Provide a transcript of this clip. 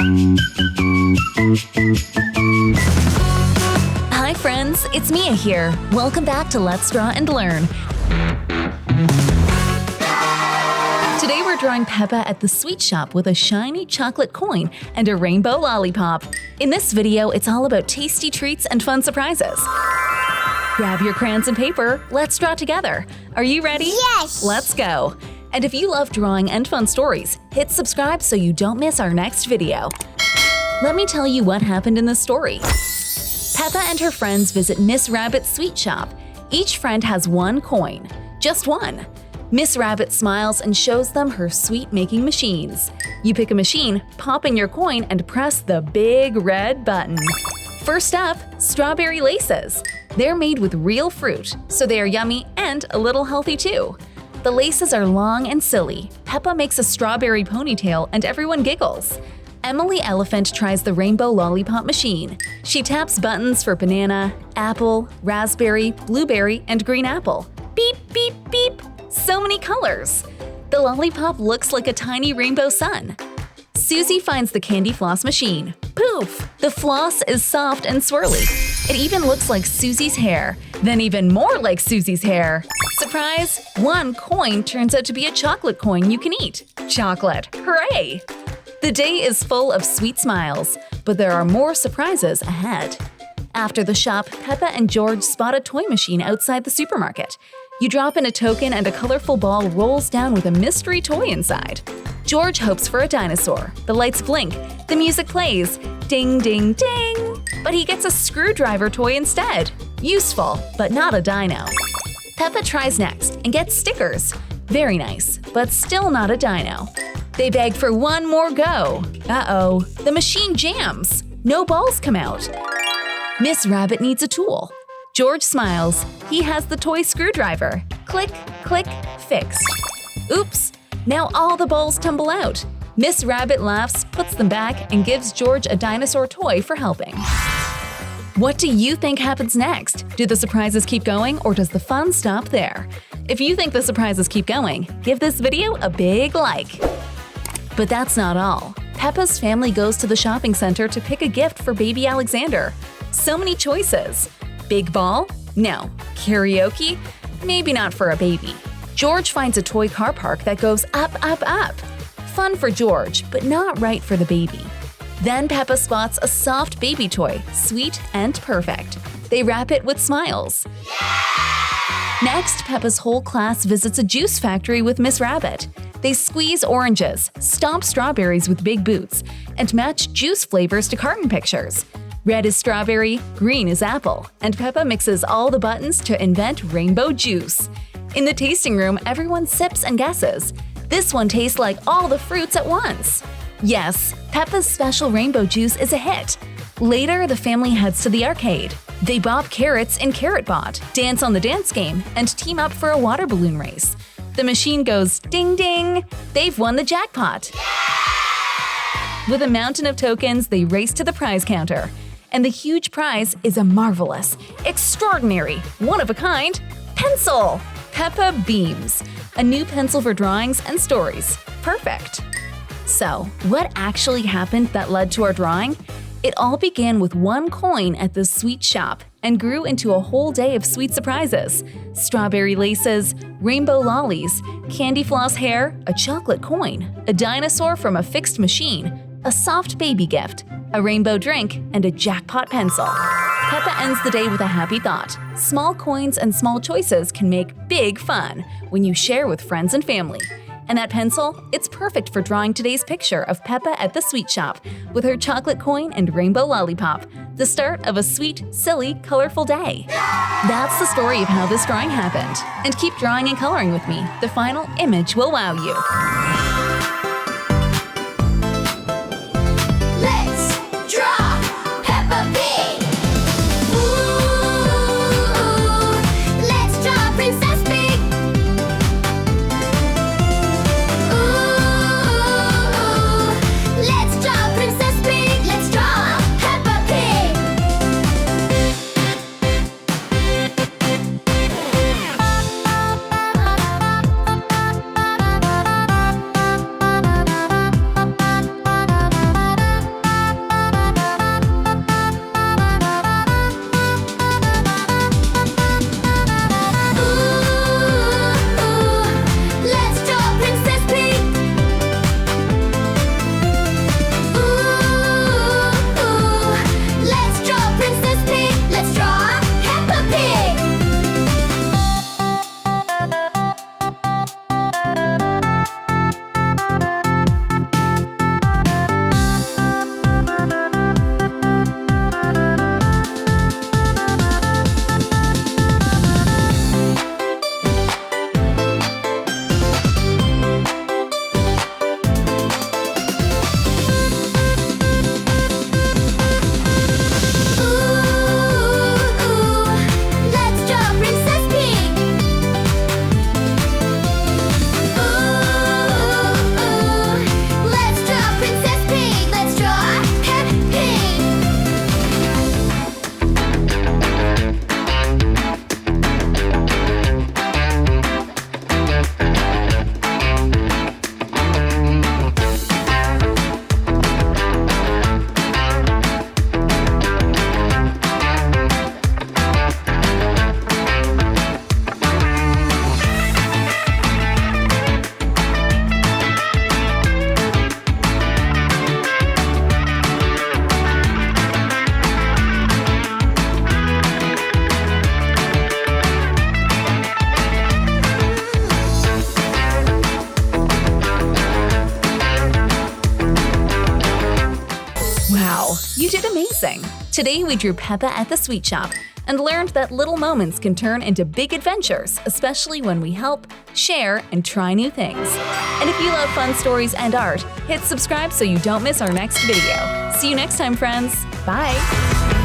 Hi friends, it's Mia here. Welcome back to Let's Draw and Learn. Today we're drawing Peppa at the sweet shop with a shiny chocolate coin and a rainbow lollipop. In this video, it's all about tasty treats and fun surprises. Grab your crayons and paper, let's draw together. Are you ready? Yes! Let's go! And if you love drawing and fun stories, hit subscribe so you don't miss our next video. Let me tell you what happened in the story. Peppa and her friends visit Miss Rabbit's sweet shop. Each friend has one coin. Just one. Miss Rabbit smiles and shows them her sweet-making machines. You pick a machine, pop in your coin, and press the big red button. First up, strawberry laces. They're made with real fruit, so they are yummy and a little healthy too. The laces are long and silly. Peppa makes a strawberry ponytail and everyone giggles. Emily Elephant tries the rainbow lollipop machine. She taps buttons for banana, apple, raspberry, blueberry, and green apple. Beep, beep, beep! So many colors! The lollipop looks like a tiny rainbow sun. Susie finds the candy floss machine. Poof! The floss is soft and swirly. It even looks like Susie's hair, then even more like Susie's hair. Surprise! One coin turns out to be a chocolate coin you can eat. Chocolate! Hooray! The day is full of sweet smiles, but there are more surprises ahead. After the shop, Peppa and George spot a toy machine outside the supermarket. You drop in a token and a colorful ball rolls down with a mystery toy inside. George hopes for a dinosaur. The lights blink. The music plays. Ding, ding, ding! But he gets a screwdriver toy instead. Useful, but not a dino. Peppa tries next and gets stickers. Very nice, but still not a dino. They beg for one more go. Uh-oh, the machine jams. No balls come out. Miss Rabbit needs a tool. George smiles. He has the toy screwdriver. Click, click, fixed. Oops! Now all the balls tumble out. Miss Rabbit laughs, puts them back, and gives George a dinosaur toy for helping. What do you think happens next? Do the surprises keep going, or does the fun stop there? If you think the surprises keep going, give this video a big like. But that's not all. Peppa's family goes to the shopping center to pick a gift for baby Alexander. So many choices. Big ball? No. Karaoke? Maybe not for a baby. George finds a toy car park that goes up, up, up. Fun for George, but not right for the baby. Then Peppa spots a soft baby toy, sweet and perfect. They wrap it with smiles. Next, Peppa's whole class visits a juice factory with Miss Rabbit. They squeeze oranges, stomp strawberries with big boots, and match juice flavors to carton pictures. Red is strawberry, green is apple, and Peppa mixes all the buttons to invent rainbow juice. In the tasting room, everyone sips and guesses. This one tastes like all the fruits at once. Yes, Peppa's special rainbow juice is a hit. Later, the family heads to the arcade. They bop carrots in Carrot Bot, dance on the dance game, and team up for a water balloon race. The machine goes ding ding! They've won the jackpot! With a mountain of tokens, they race to the prize counter. And the huge prize is a marvelous, extraordinary, one-of-a-kind pencil! Peppa beams. A new pencil for drawings and stories. Perfect! So, what actually happened that led to our drawing? It all began with one coin at the sweet shop and grew into a whole day of sweet surprises. Strawberry laces, rainbow lollies, candy floss hair, a chocolate coin, a dinosaur from a fixed machine, a soft baby gift, a rainbow drink, and a jackpot pencil. Peppa ends the day with a happy thought. Small coins and small choices can make big fun when you share with friends and family. And that pencil? It's perfect for drawing today's picture of Peppa at the sweet shop with her chocolate coin and rainbow lollipop, the start of a sweet, silly, colorful day. That's the story of how this drawing happened. And keep drawing and coloring with me. The final image will wow you. Let's draw Peppa Pig! Let's draw Princess Pig! Let's draw Princess Pig! Let's draw Peppa Pig! Wow, you did amazing! Today we drew Peppa at the sweet shop and learned that little moments can turn into big adventures, especially when we help, share, and try new things. And if you love fun stories and art, hit subscribe so you don't miss our next video. See you next time, friends! Bye!